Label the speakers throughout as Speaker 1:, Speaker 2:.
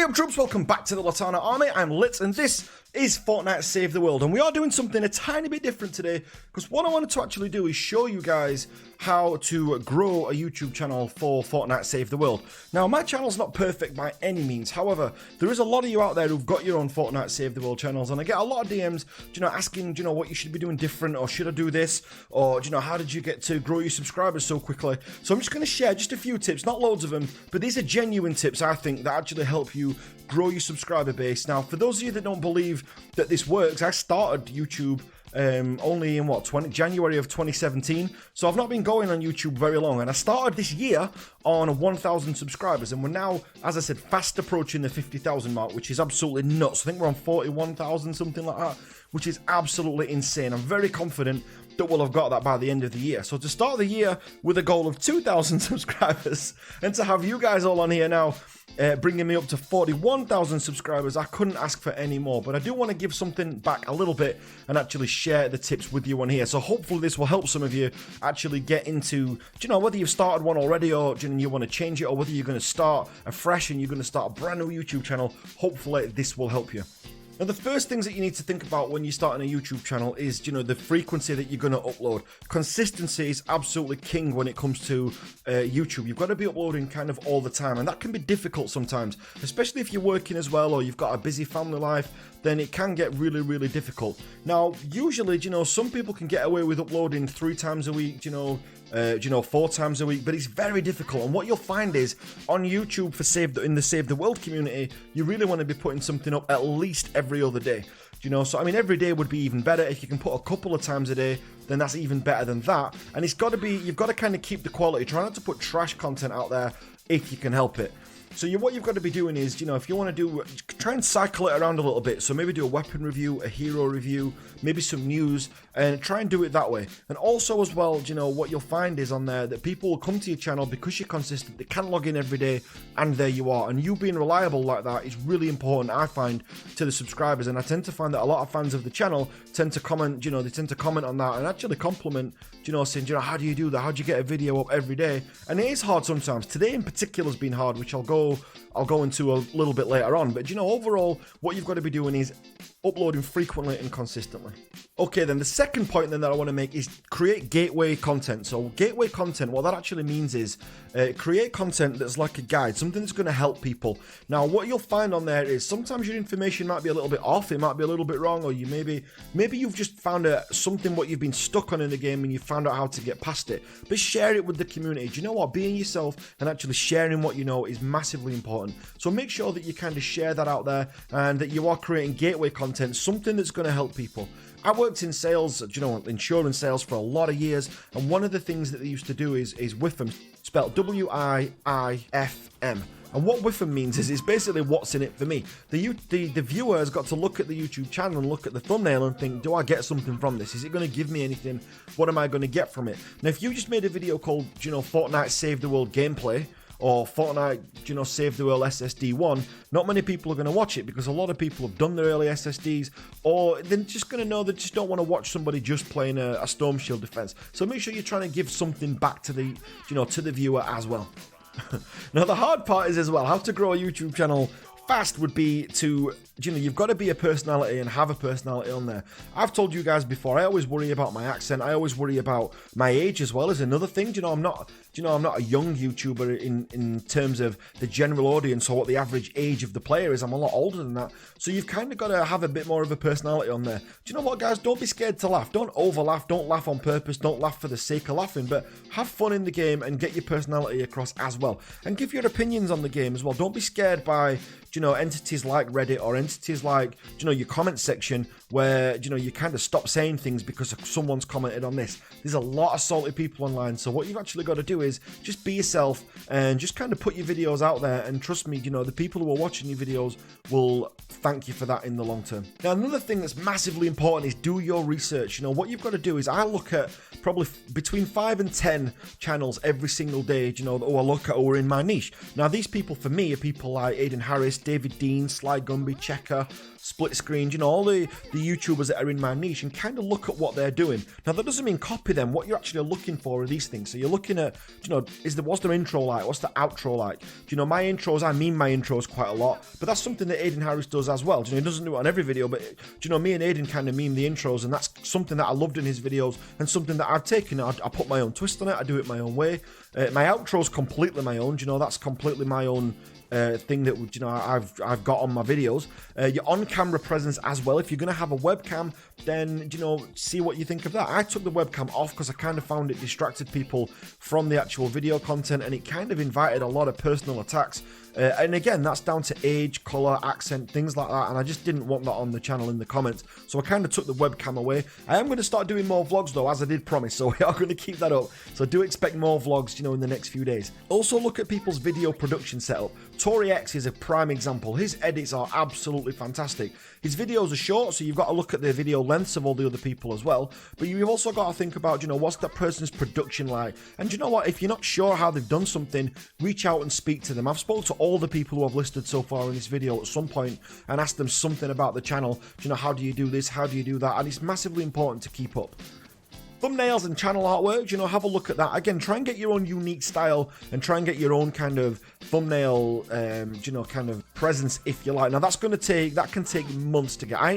Speaker 1: Hey up troops, welcome back to the Litanah army. I'm Lit and this is Fortnite Save the World, and we are doing something a tiny bit different today because what I wanted to actually do is show you guys how to grow a YouTube channel for Fortnite Save the World. Now my channel's not perfect by any means, however there is a lot of you out there who've got your own Fortnite Save the World channels, and I get a lot of DMs asking what you should be doing different, or should I do this, or how did you get to grow your subscribers so quickly. So I'm just going to share just a few tips, not loads of them, but these are genuine tips I think that actually help you grow your subscriber base. Now for those of you that don't believe that this works, I started YouTube only in January of 2017, so I've not been going on YouTube very long, and I started this year on 1,000 subscribers, and we're now, as I said, fast approaching the 50,000 mark, which is absolutely nuts. I think we're on 41,000, something like that, which is absolutely insane. I'm very confident that we'll have got that by the end of the year. So to start the year with a goal of 2,000 subscribers, and to have you guys all on here now bringing me up to 41,000 subscribers, I couldn't ask for any more. But I do want to give something back a little bit and actually share the tips with you on here. So hopefully this will help some of you actually get into, whether you've started one already, or you want to change it, or whether you're going to start afresh and you're going to start a brand new YouTube channel. Hopefully this will help you. Now, the first things that you need to think about when you're starting a YouTube channel is, the frequency that you're going to upload. Consistency is absolutely king when it comes to YouTube. You've got to be uploading kind of all the time, and that can be difficult sometimes, especially if you're working as well, or you've got a busy family life. Then it can get really, really difficult. Now, usually, some people can get away with uploading 3 times a week, 4 times a week, but it's very difficult. And what you'll find is on YouTube in the Save the World community, you really want to be putting something up at least every other day. So I mean, every day would be even better. If you can put a couple of times a day, then that's even better than that. And you've got to kind of keep the quality. Try not to put trash content out there if you can help it. So what you've got to be doing is, if you want to try and cycle it around a little bit. So maybe do a weapon review, a hero review, maybe some news, and try and do it that way. And also as well, what you'll find is on there that people will come to your channel because you're consistent. They can log in every day, and there you are. And you being reliable like that is really important, I find, to the subscribers. And I tend to find that a lot of fans of the channel tend to comment, they tend to comment on that and actually compliment, saying, how do you do that? How do you get a video up every day? And it is hard sometimes. Today in particular has been hard, which I'll go into a little bit later on. But overall, what you've got to be doing is uploading frequently and consistently. Okay, then the second point then that I want to make is create gateway content. So gateway content, what that actually means is create content that's like a guide, something that's going to help people. Now, what you'll find on there is sometimes your information might be a little bit off, it might be a little bit wrong, or you maybe you've just found something what you've been stuck on in the game and you found out how to get past it. But share it with the community. Do you know what? Being yourself and actually sharing what you know is massively important. So make sure that you kind of share that out there and that you are creating gateway content, something that's going to help people. I worked in sales, insurance sales for a lot of years, and one of the things that they used to do is WIFM, spelled W-I-I-F-M. And what WIFM means is it's basically what's in it for me. The viewer has got to look at the YouTube channel and look at the thumbnail and think, do I get something from this? Is it going to give me anything? What am I going to get from it? Now, if you just made a video called, Fortnite Save the World gameplay, or Fortnite, Save the World SSD1, not many people are going to watch it because a lot of people have done their early SSDs, or they're just going to know they just don't want to watch somebody just playing a Storm Shield defense. So make sure you're trying to give something back to the, to the viewer as well. Now, the hard part is as well, how to grow a YouTube channel fast would be to, you've got to be a personality and have a personality on there. I've told you guys before, I always worry about my accent. I always worry about my age as well as another thing. I'm not a young YouTuber in terms of the general audience or what the average age of the player is. I'm a lot older than that. So you've kind of got to have a bit more of a personality on there. Do you know what, guys? Don't be scared to laugh. Don't over laugh. Don't laugh on purpose. Don't laugh for the sake of laughing, but have fun in the game and get your personality across as well. And give your opinions on the game as well. Don't be scared by, entities like Reddit or entities like, your comment section where, you kind of stop saying things because someone's commented on this. There's a lot of salty people online. So what you've actually got to do is just be yourself and just kind of put your videos out there, and trust me, the people who are watching your videos will thank you for that in the long term. Now, another thing that's massively important is do your research. What you've got to do is I look at probably between 5 and 10 channels every single day, who I look at who are in my niche. Now, these people for me are people like Aiden Harris, David Dean, Sly Gumby, Checker, split screens, you know, all the YouTubers that are in my niche, and kind of look at what they're doing. Now, that doesn't mean copy them. What you're actually looking for are these things. So you're looking at, you know, what's their intro like? What's the outro like? Do you know, my intros, I mean my intros quite a lot, but that's something that Aiden Harris does as well. Do you know, he doesn't do it on every video, but, do you know, me and Aiden kind of meme the intros, and that's something that I loved in his videos, and something that I've taken. I put my own twist on it. I do it my own way. My outro's completely my own. Do you know, that's completely my own thing that, you know, I've got on my videos. Your on-camera presence as well. If you're gonna have a webcam, then, you know, see what you think of that. I took the webcam off because I kind of found it distracted people from the actual video content, and it kind of invited a lot of personal attacks. And again, that's down to age, color, accent, things like that, and I just didn't want that on the channel in the comments, so I kind of took the webcam away. I am going to start doing more vlogs though, as I did promise, so we are going to keep that up, so do expect more vlogs, you know, in the next few days. Also, look at people's video production setup. Tarballqc is a prime example. His edits are absolutely fantastic. His videos are short, so you've got to look at the video lengths of all the other people as well, but you've also got to think about, you know, what's that person's production like. And you know what, if you're not sure how they've done something, reach out and speak to them. I've spoken to all the people who I've listed so far in this video at some point and asked them something about the channel. You know, how do you do this, how do you do that? And it's massively important to keep up. Thumbnails and channel artwork, you know, have a look at that. Again, try and get your own unique style and try and get your own kind of thumbnail, you know, kind of presence, if you like. Now, that can take months to get. I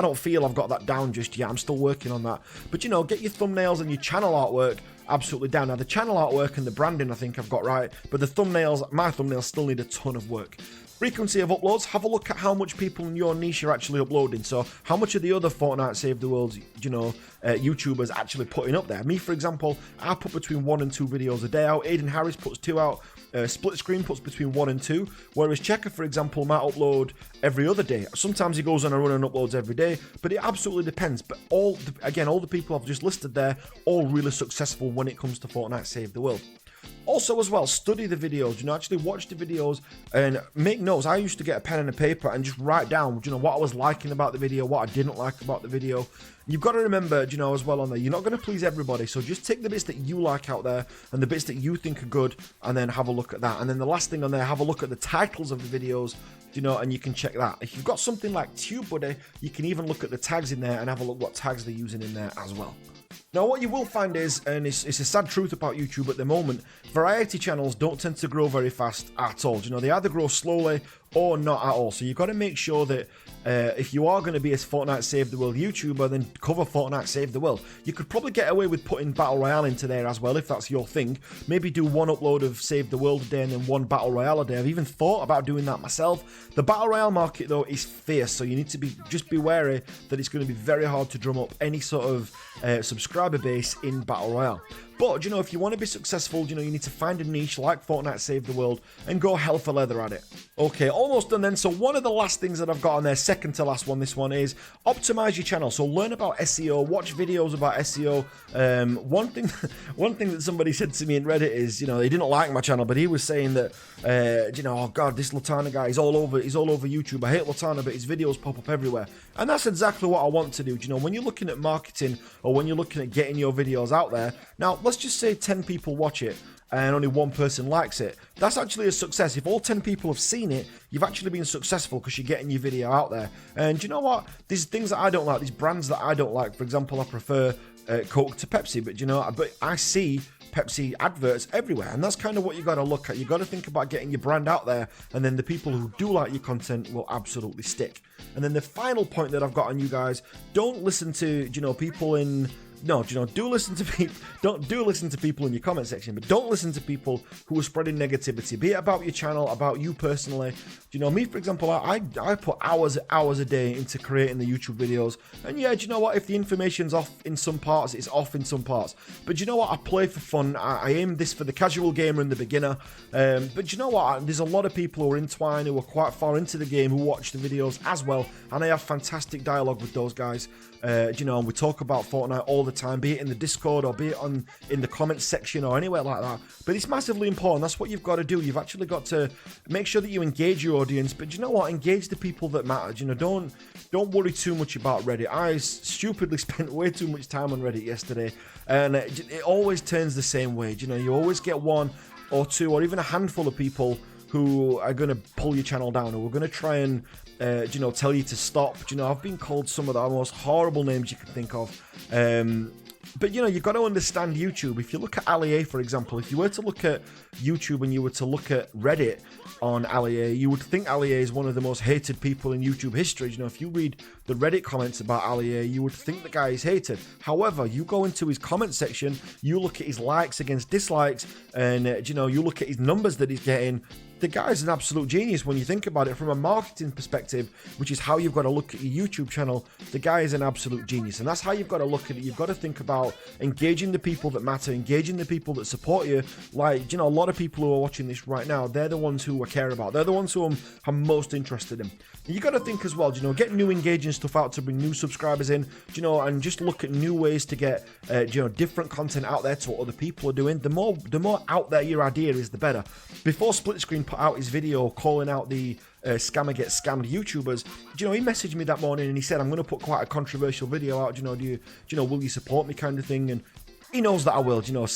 Speaker 1: don't feel I've got that down just yet. I'm still working on that. But, you know, get your thumbnails and your channel artwork absolutely down. Now, the channel artwork and the branding, I think I've got right. But the thumbnails, my thumbnails still need a ton of work. Frequency of uploads, have a look at how much people in your niche are actually uploading. So how much of the other Fortnite Save the World, you know, YouTubers actually putting up there. Me, for example, I put between 1 and 2 videos a day out. Aiden Harris puts 2 out. Split Screen puts between 1 and 2, whereas Checker, for example, might upload every other day. Sometimes he goes on a run and uploads every day, but it absolutely depends. But all the people I've just listed there, all really successful when it comes to Fortnite Save the World. Also, as well, study the videos, you know, actually watch the videos and make notes. I used to get a pen and a paper and just write down, you know, what I was liking about the video, what I didn't like about the video. You've got to remember, you know, as well on there, you're not going to please everybody, so just take the bits that you like out there and the bits that you think are good, and then have a look at that. And then the last thing on there, have a look at the titles of the videos, you know, and you can check that. If you've got something like TubeBuddy, you can even look at the tags in there and have a look what tags they're using in there as well. Now, what you will find is, and it's a sad truth about YouTube at the moment, variety channels don't tend to grow very fast at all. You know, they either grow slowly or not at all. So you've got to make sure that if you are going to be a Fortnite Save the World YouTuber, then cover Fortnite Save the World. You could probably get away with putting Battle Royale into there as well, if that's your thing. Maybe do 1 upload of Save the World a day and then 1 Battle Royale a day. I've even thought about doing that myself. The Battle Royale market, though, is fierce, so you need to just be wary that it's going to be very hard to drum up any sort of subscriber base in Battle Royale. But, you know, if you want to be successful, you know, you need to find a niche like Fortnite Save the World and go hell for leather at it. Okay, almost done then. So one of the last things that I've got on there, second to last one, this one is optimize your channel. So learn about SEO, watch videos about SEO. One thing that somebody said to me in Reddit is, you know, they didn't like my channel, but he was saying that, you know, oh God, this Litanah guy, he's all over YouTube. I hate Litanah, but his videos pop up everywhere. And that's exactly what I want to do. You know, when you're looking at marketing or when you're looking at getting your videos out there, now let's just say 10 people watch it and only 1 person likes it. That's actually a success. If all 10 people have seen it, you've actually been successful because you're getting your video out there. And you know what? These things that I don't like, these brands that I don't like, for example, I prefer Coke to Pepsi, but you know, I see Pepsi adverts everywhere, and that's kind of what you got to look at. You got to think about getting your brand out there, and then the people who do like your content will absolutely stick. And then the final point that I've got on you guys, don't listen to, you know, people in do listen to people. Do listen to people in your comment section, but don't listen to people who are spreading negativity. Be it about your channel, about you personally. You know, me for example, I put hours a day into creating the YouTube videos, and yeah, do you know what? If the information's off in some parts, it's off in some parts. But you know what? I play for fun. I aim this for the casual gamer and the beginner. But you know what? There's a lot of people who are entwined, who are quite far into the game, who watch the videos as well, and I have fantastic dialogue with those guys. You know, and we talk about Fortnite all the time, be it in the Discord or be it in the comments section or anywhere like that. But it's massively important. That's what you've got to do. You've actually got to make sure that you engage your audience. But you know what? Engage the people that matter. You know, don't worry too much about Reddit. I stupidly spent way too much time on Reddit yesterday, and it always turns the same way. You know, you always get 1 or 2 or even a handful of people who are going to pull your channel down, who are going to try and, you know, tell you to stop. You know, I've been called some of the most horrible names you can think of. But, you know, you've got to understand YouTube. If you look at AliA, for example, if you were to look at YouTube and you were to look at Reddit on AliA, you would think AliA is one of the most hated people in YouTube history. You know, if you read the Reddit comments about AliA, you would think the guy is hated. However, you go into his comment section, you look at his likes against dislikes, and, you know, you look at his numbers that he's getting. The guy's an absolute genius when you think about it from a marketing perspective, which is how you've got to look at your YouTube channel. The guy is an absolute genius, and that's how you've got to look at it. You've got to think about engaging the people that matter, engaging the people that support you. Like, you know, a lot of people who are watching this right now, they're the ones who I care about. They're the ones who I'm most interested in. You got to think as well, you know, get new engaging stuff out to bring new subscribers in, you know, and just look at new ways to get, you know, different content out there to what other people are doing. The more out there your idea is, the better. Before Split Screen put out his video calling out the scammer get scammed YouTubers, you know, he messaged me that morning and he said, I'm going to put quite a controversial video out, you know, will you support me kind of thing. And he knows that I will, you know.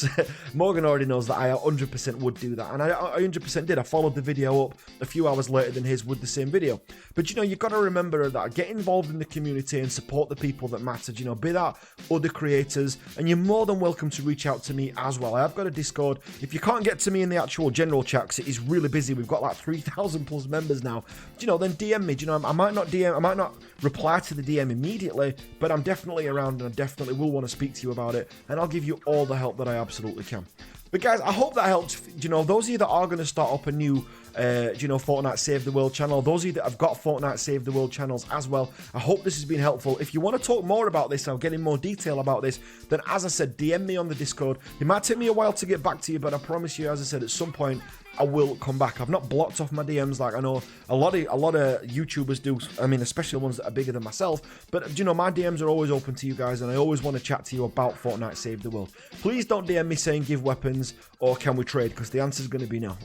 Speaker 1: Morgan already knows that I 100% would do that, and I 100% did. I followed the video up a few hours later than his with the same video. But, you know, you've got to remember that get involved in the community and support the people that matter, you know, be that other creators, and you're more than welcome to reach out to me as well. I've got a Discord. If you can't get to me in the actual general chat, because it is really busy, we've got like 3,000 plus members now, you know, then DM me. You know, I might not reply to the DM immediately, but I'm definitely around and I definitely will want to speak to you about it, and I'll give you all the help that I absolutely can. But guys, I hope that helped. You know, those of you that are going to start up a new, you know, Fortnite Save the World channel, those of you that have got Fortnite Save the World channels as well, I hope this has been helpful. If you want to talk more about this, I'll get in more detail about this, then as I said, DM me on the Discord. It might take me a while to get back to you, but I promise you, as I said, at some point, I will come back. I've not blocked off my DMs like I know a lot of YouTubers do. I mean, especially the ones that are bigger than myself. But, you know, my DMs are always open to you guys, and I always want to chat to you about Fortnite Save the World. Please don't DM me saying give weapons or can we trade, because the answer is going to be no.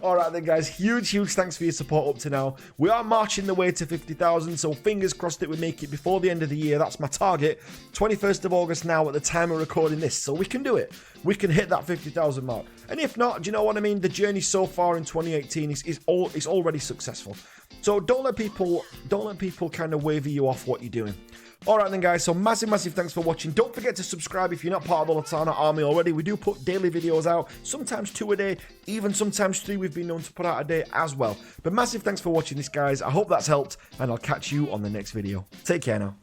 Speaker 1: Alright then guys, huge thanks for your support up to now. We are marching the way to 50,000, so fingers crossed that we make it before the end of the year. That's my target. 21st of August now at the time of recording this, so we can do it. We can hit that 50,000 mark. And if not, do you know what I mean? The journey so far in 2018 is already successful. So don't let people kind of waver you off what you're doing. Alright then guys, so massive thanks for watching. Don't forget to subscribe if you're not part of the Litanah army already. We do put daily videos out, sometimes 2 a day, even sometimes 3 we've been known to put out a day as well. But massive thanks for watching this guys. I hope that's helped, and I'll catch you on the next video. Take care now.